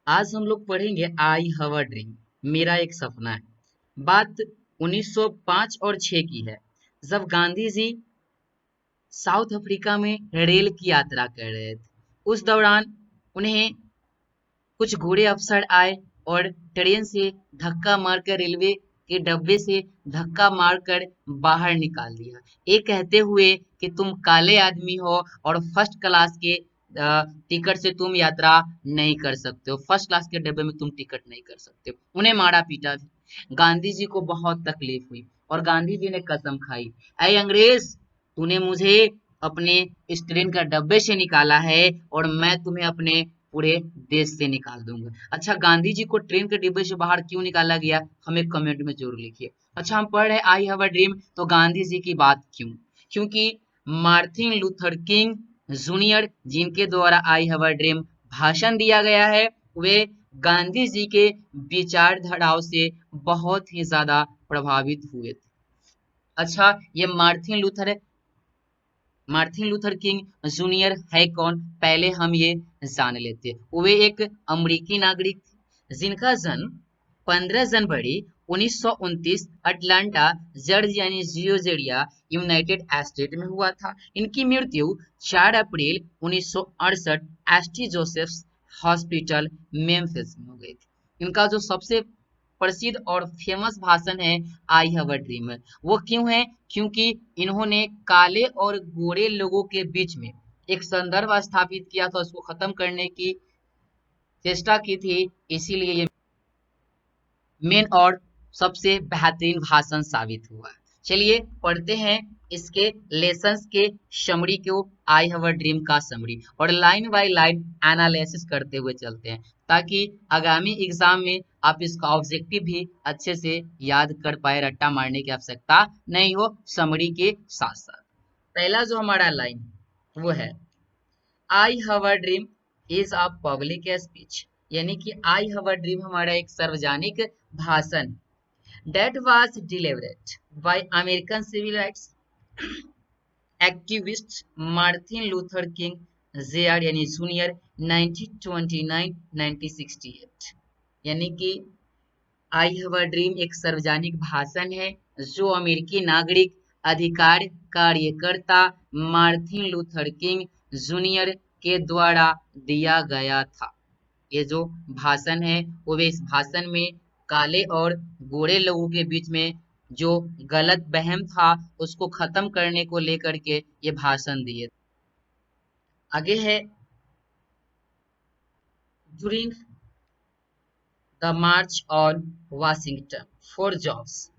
आज हम लोग पढ़ेंगे आई हैव अ ड्रीम, मेरा एक सपना है। बात 1905 और 6 की है, जब गांधी जी साउथ अफ्रीका में रेल की यात्रा कर रहे थे। उस दौरान उन्हें कुछ बूढ़े अफसर आए और ट्रेन से धक्का मारकर, रेलवे के डब्बे से धक्का मारकर बाहर निकाल दिया, ये कहते हुए कि तुम काले आदमी हो और फर्स्ट क्लास के टिकट से तुम यात्रा नहीं कर सकते हो, फर्स्ट क्लास के डब्बे में तुम टिकट नहीं कर सकते हो। उन्हें मारा पीटा भी। गांधी जी को बहुत तकलीफ हुई और गांधी जी ने कसम खाई, ऐ अंग्रेज, तूने मुझे अपने इस ट्रेन का डब्बे से निकाला है और मैं तुम्हें अपने पूरे देश से निकाल दूंगा। अच्छा, गांधी जी को ट्रेन के डिब्बे से बाहर क्यों निकाला गया, हमें कमेंट में जरूर लिखिए। अच्छा, हम पढ़ रहे आई हैव अ ड्रीम, तो गांधी जी की बात क्यों? क्योंकि मार्टिन लूथर किंग जूनियर, जिनके द्वारा आई हैव अ ड्रीम भाषण दिया गया है, वे गांधी जी के विचारधाराओं से बहुत ही ज्यादा प्रभावित हुए थे। अच्छा, ये मार्टिन लूथर किंग जूनियर है कौन, पहले हम ये जान लेते हैं। वे एक अमेरिकी नागरिक थे, जिनका जन्म 15 जनवरी 1929 अटलांटा जॉर्जिया यानी जियोर्जिया, यूनाइटेड स्टेट में हुआ था। इनकी मृत्यु 4 अप्रैल 1968 एसटी जोसेफ्स हॉस्पिटल मेम्फिस में हो गई थी। इनका जो सबसे प्रसिद्ध और फेमस भाषण है आई हैव अ ड्रीम, वो क्यों है? क्योंकि इन्होंने काले और गोरे लोगों के बीच में एक संदर्भ स्थापित किया था, उसको खत्म करने की चेष्टा की थी, इसीलिए ये मेन और सबसे बेहतरीन भाषण साबित हुआ। चलिए पढ़ते हैं इसके लेसन्स के समरी को, आई हैव अ ड्रीम का समरी, और लाइन बाय लाइन एनालिसिस करते हुए चलते हैं, ताकि आगामी एग्जाम में आप इसका ऑब्जेक्टिव भी अच्छे से याद कर पाए, रट्टा मारने की आवश्यकता नहीं हो समरी के साथ साथ। पहला जो हमारा लाइन वो है, I have a dream is a public speech, यानी कि आई हैव अ ड्रीम हमारा एक सार्वजनिक भाषण that was delivered by American civil rights activist Martin Luther King Jr. यानी जूनियर 1929-1968। यानी कि आई हैव अ ड्रीम एक सार्वजनिक भाषण है जो अमेरिकी नागरिक अधिकार कार्यकर्ता मार्टिन लूथर किंग जूनियर के द्वारा दिया गया था। ये जो भाषण है वो वे इस भाषण में काले और गोरे लोगों के बीच में जो गलत बहम था उसको खत्म करने को लेकर के ये भाषण दिए। आगे है, during the march on Washington for jobs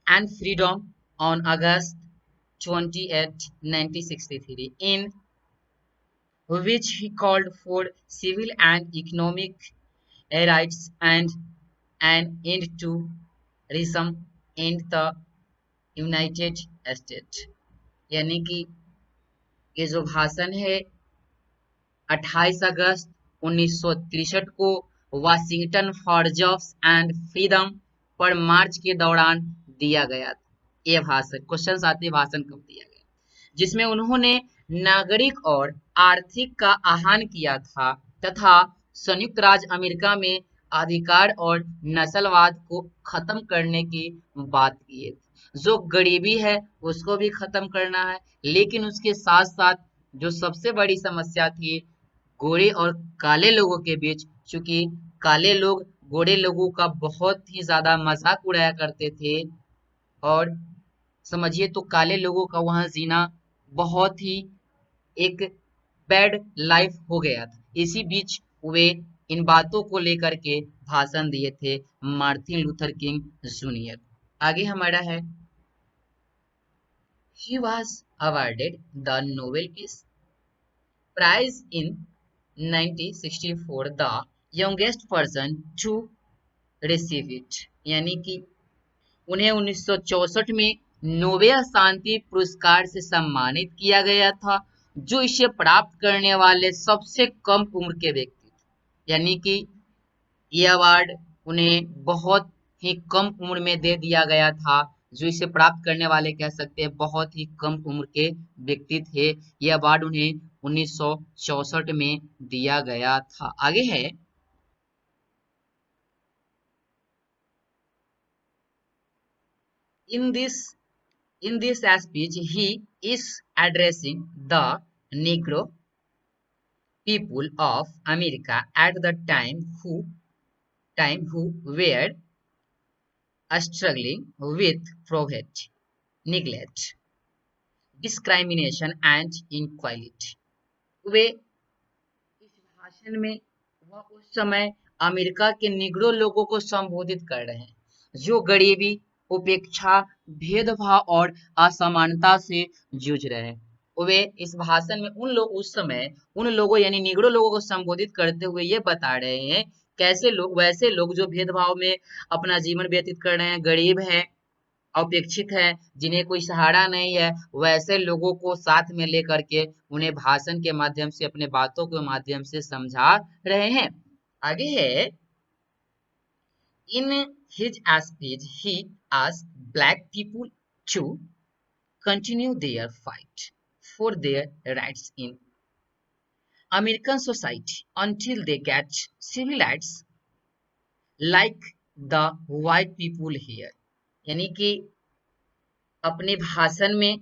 and freedom on August 28, 1963, in which he called for civil and economic rights and an end to racism in the United state. यानी कि ये जो भाषण है 28 अगस्त 1963 को Washington for jobs and freedom पर मार्च के दौरान दिया गया था। ये भाषण, क्वेश्चन आते भाषण कब दिया गया, जिसमें उन्होंने नागरिक और आर्थिक का आह्वान किया था तथा संयुक्त राज्य अमेरिका में अधिकार और नस्लवाद को खत्म करने की बात की है। जो गरीबी है उसको भी खत्म करना है, लेकिन उसके साथ साथ जो सबसे बड़ी समस्या थी गोरे और काले लोगों के बीच, चूंकि काले लोग गोरे लोगों का बहुत ही ज्यादा मजाक उड़ाया करते थे, और समझिए तो काले लोगों का वहां जीना बहुत ही एक बैड लाइफ हो गया था। इसी बीच वे इन बातों को लेकर के भाषण दिए थे मार्टिन लूथर किंग जूनियर। आगे हमारा है, he was awarded the Nobel Peace Prize in 1964, the youngest person to receive it। यानी कि उन्हें 1964 में नोबेल शांति पुरस्कार से सम्मानित किया गया था, जो इसे प्राप्त करने वाले सबसे कम उम्र के व्यक्ति थे। यानी कि ये अवार्ड उन्हें बहुत ही कम उम्र में दे दिया गया था, जो इसे प्राप्त करने वाले कह सकते हैं बहुत ही कम उम्र के व्यक्ति थे। ये अवार्ड उन्हें 1964 में दिया गया था। आगे है, In this speech, he is addressing the Negro people of America at the time who were struggling with poverty, neglect, discrimination, and inequality. वे इस भाषण में वह उस समय अमेरिका के निग्रो लोगों को संबोधित कर रहे हैं जो गरीबी, उपेक्षा, भेदभाव और असमानता से जूझ रहे हैं। वे इस भाषण में उस समय उन लोगों यानी निग्रो लोगों को संबोधित करते हुए ये बता रहे हैं कैसे लोग वैसे लोग जो भेदभाव में अपना जीवन व्यतीत कर रहे हैं, गरीब हैं, अपेक्षित है, जिन्हें कोई सहारा नहीं है, वैसे लोगों को साथ में लेकर के उन्हें भाषण के माध्यम से अपने बातों के माध्यम से समझा रहे हैं। आगे है, in his speech he asked black people to continue their fight for their rights in American society until they get civil rights like the white people here। यानी कि अपने भाषण में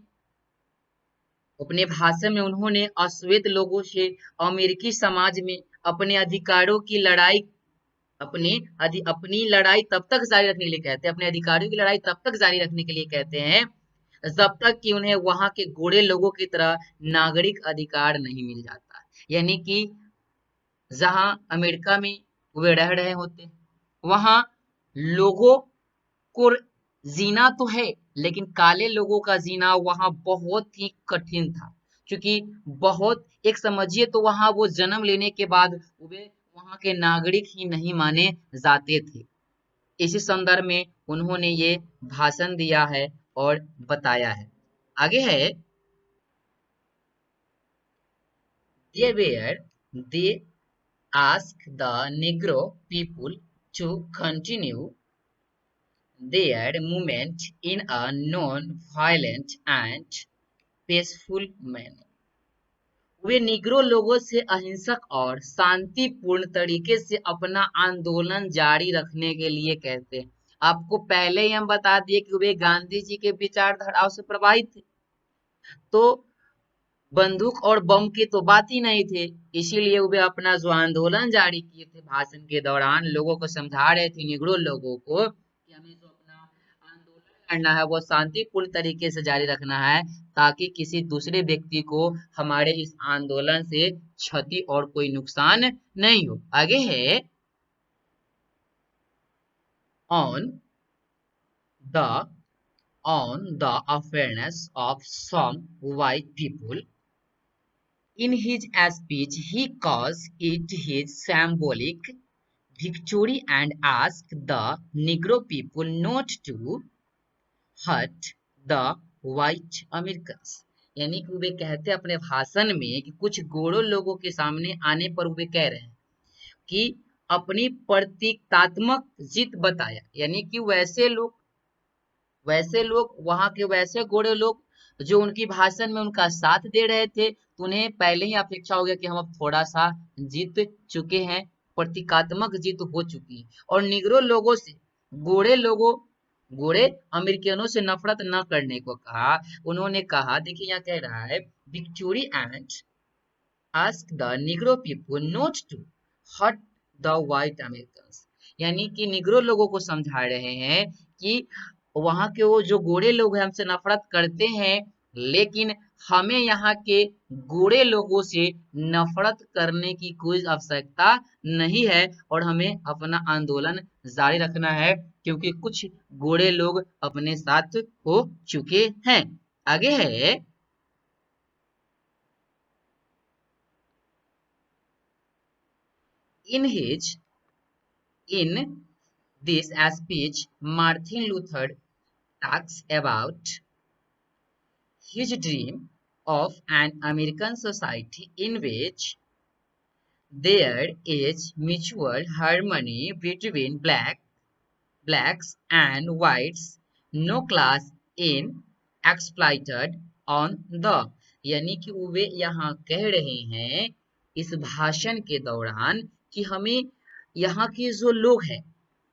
उन्होंने अश्वेत लोगों से अमेरिकी समाज में अपने अधिकारों की लड़ाई अपनी लड़ाई तब तक जारी रखने के लिए कहते हैं, अपने अधिकारों की लड़ाई तब तक जारी रखने के लिए कहते हैं जब तक कि उन्हें वहां के गोरे लोगों की तरह नागरिक अधिकार नहीं मिल जाता। यानी कि जहां अमेरिका में वे रह रहे होते वहां लोगों को जीना तो है, लेकिन काले लोगों का जीना वहां बहुत ही कठिन था, क्योंकि बहुत एक समझिए तो वहां वो जन्म लेने के बाद वे वहां के नागरिक ही नहीं माने जाते थे। इसी संदर्भ में उन्होंने ये भाषण दिया है और बताया है। आगे है, they ask the Negro people to continue their movement in a non-violent and peaceful manner। Way Negro लोगों से अहिंसक और शांतिपूर्ण तरीके से अपना आंदोलन जारी रखने के लिए कहते हैं। आपको पहले ही हम बता दिए कि वे गांधी जी के विचारधाराओं से प्रभावित थे, तो बंदूक और बम की तो बात ही नहीं थी, इसीलिए वे अपना जो आंदोलन जारी किए थे भाषण के दौरान लोगों को समझा रहे थे, निग्रो लोगों को, कि हमें जो अपना आंदोलन करना है वो शांतिपूर्ण तरीके से जारी रखना है ताकि किसी दूसरे व्यक्ति को हमारे इस आंदोलन से क्षति और कोई नुकसान नहीं हो। आगे है, on the awareness of some white people। In his speech, he calls it his symbolic victory and asks the Negro people not to hurt the white Americans। यानी कि वे कहते हैं अपने भाषण में कि कुछ गोरों लोगों के सामने आने पर वे कह रहे हैं कि अपनी प्रतीकात्मक जीत बताया, यानी कि वैसे लोग वहां के वैसे गोरे लोग जो उनकी भाषण में उनका साथ दे रहे थे, तो उन्हें पहले ही अपेक्षा हो गया कि हम अब थोड़ा सा जीत चुके हैं, प्रतीकात्मक जीत हो चुकी है। और निग्रो लोगों से गोरे अमेरिकनों से नफरत न करने को कहा। उन्होंने कहा, देखिए यहाँ कह रहा है, victory and ask the Negro people not to hurt the white Americans. यानी कि निग्रो लोगों को समझा रहे हैं कि वहां के वो जो गोरे लोग हैं हमसे नफरत करते हैं, लेकिन हमें यहाँ के गोरे लोगों से नफरत करने की कोई आवश्यकता नहीं है और हमें अपना आंदोलन जारी रखना है क्योंकि कुछ गोरे लोग अपने साथ हो चुके हैं। आगे है, in this speech Martin Luther talks about his dream of an American society in which there is mutual harmony between blacks and whites, no class in exploited on the। यानी कि वे यहाँ कह रहे हैं इस भाषण के दौरान कि हमें यहाँ के जो लोग हैं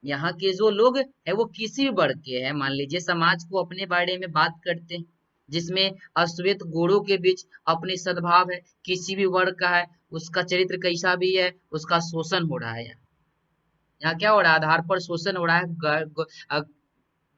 यहाँ के जो लोग है वो किसी भी वर्ग के हैं, मान लीजिए समाज को अपने बारे में बात करते हैं जिसमें अश्वेत गोरों के बीच अपनी सद्भाव है, किसी भी वर्ग का है उसका चरित्र कैसा भी है उसका शोषण हो रहा है। यहाँ क्या हो रहा है, आधार पर शोषण हो रहा है।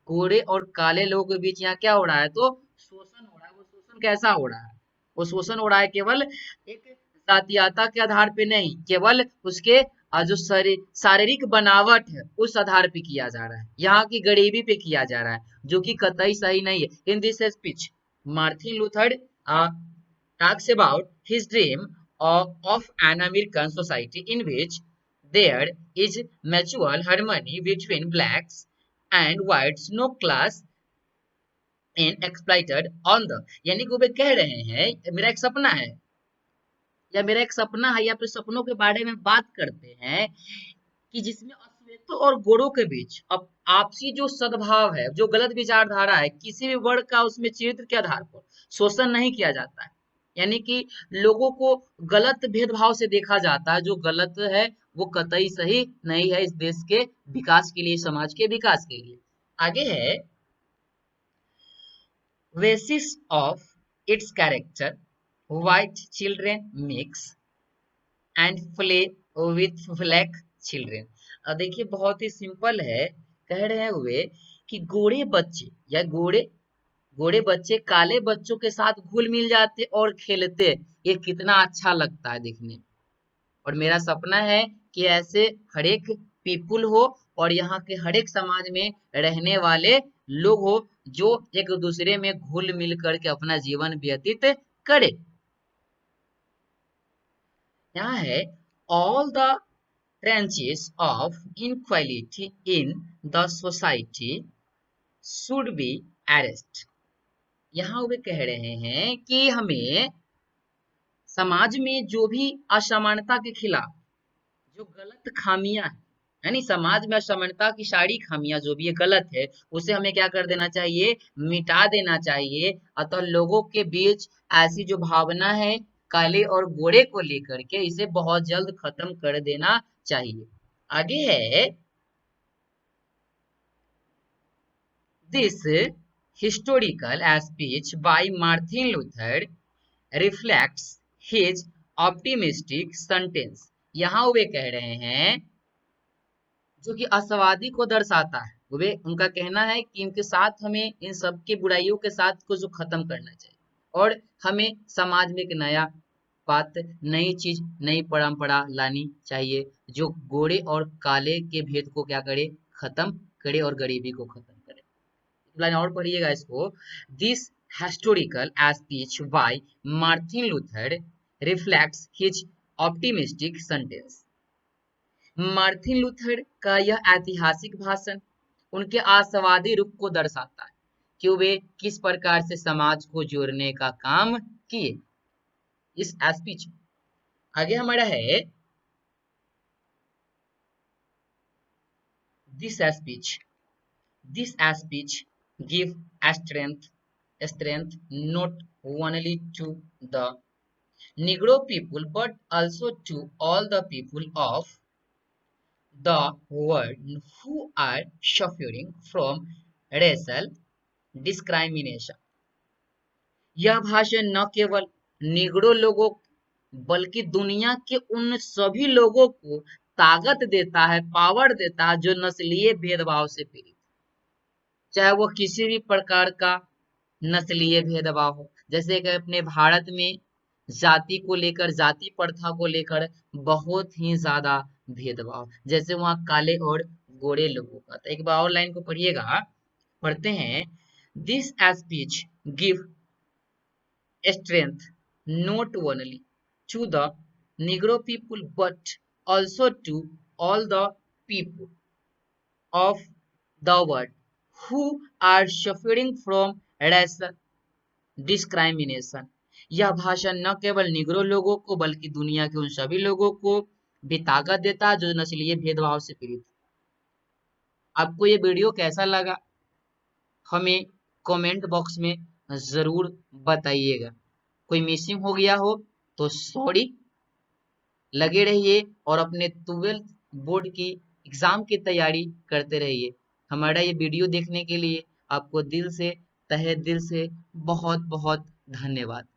गोरे और काले लोगों के बीच यहाँ क्या हो रहा है, तो शोषण हो रहा है। वो शोषण कैसा हो रहा है, वो शोषण हो रहा है केवल एक जातीयता के आधार पे नहीं, केवल उसके जो शारीरिक बनावट है उस आधार पे किया जा रहा है, यहाँ की गरीबी पे किया जा रहा है, जो कि कतई सही नहीं है। In this speech Martin Luther talks about his dream of an American society in which there is mutual harmony between blacks and whites, no class in exploited on the, यानी कि वे कह रहे हैं मेरा एक सपना है, या मेरा एक सपना है, या फिर सपनों के बारे में बात करते हैं कि जिसमें अश्वेतों और गोरों के बीच अब आपसी जो सद्भाव है, जो गलत विचारधारा है, किसी भी वर्ग का उसमें चरित्र के आधार पर शोषण नहीं किया जाता है, यानी कि लोगों को गलत भेदभाव से देखा जाता है, जो गलत है वो कतई सही नहीं है इस देश के विकास के लिए, समाज के विकास के लिए। आगे है, basis of its character, white children mix and play with black children। देखिए बहुत ही सिंपल है, कह रहे हुए कि गोरे बच्चे या गोरे गोरे बच्चे काले बच्चों के साथ घुल मिल जाते और खेलते, ये कितना अच्छा लगता है देखने में। और मेरा सपना है कि ऐसे हर एक पीपुल हो और यहाँ के हर एक समाज में रहने वाले लोग हो जो एक दूसरे में घुल मिल करके अपना जीवन व्यतीत करे। यहाँ है, all the branches of inequality in the society should be arrested। यहाँ वे कह रहे हैं कि हमें समाज में जो भी असमानता के खिलाफ जो गलत खामियां है, यानी समाज में असमानता की सारी खामियां जो भी है गलत है, उसे हमें क्या कर देना चाहिए, मिटा देना चाहिए। अतः लोगों के बीच ऐसी जो भावना है काले और गोरे को लेकर के, इसे बहुत जल्द खत्म कर देना चाहिए। आगे है, this historical speech by Martin Luther reflects his optimistic sentence। यहाँ वे कह रहे हैं जो कि आशावादी को दर्शाता है, वे उनका कहना है कि इनके साथ हमें इन सब की बुराइयों के साथ को जो खत्म करना चाहिए और हमें समाज में एक नया बात, नई चीज, नई परंपरा लानी चाहिए जो गोरे और काले के भेद को क्या करे, खत्म करे और गरीबी को खत्म करे। लाइन और पढ़िएगा इसको, this historical speech bye Martin Luther reflects his optimistic sentence. Martin Luther का यह ऐतिहासिक भाषण उनके आशावादी रूप को दर्शाता है कि वे किस प्रकार से समाज को जोड़ने का काम किए इस स्पीच में। आगे हमारा है, this speech this speech give strength not only to the Negro people but also to all the people of the world who are suffering from racial discrimination। यह भाषण न केवल निगरो लोगों बल्कि दुनिया के उन सभी लोगों को ताकत देता है, पावर देता है जो नस्लीय भेदभाव से पीड़ित, चाहे वो किसी भी प्रकार का नस्लीय भेदभाव हो। जैसे कि अपने भारत में जाति को लेकर, जाति प्रथा को लेकर बहुत ही ज्यादा भेदभाव, जैसे वहाँ काले और गोरे लोगों का। तो एक बार और लाइन को पढ़िएगा, पढ़ते हैं, this speech give strength not only to the Negro people but also to all the people of the world who are suffering from racial discrimination। यह भाषण न केवल निग्रो लोगों को बल्कि दुनिया के उन सभी लोगों को भी ताकत देता है जो नस्लीय भेदभाव से पीड़ित। आपको ये वीडियो कैसा लगा हमें कमेंट बॉक्स में जरूर बताइएगा। कोई मिसिंग हो गया हो तो सॉरी। लगे रहिए और अपने 12th बोर्ड की एग्जाम की तैयारी करते रहिए। हमारा ये वीडियो देखने के लिए आपको दिल से, तहे दिल से बहुत बहुत धन्यवाद।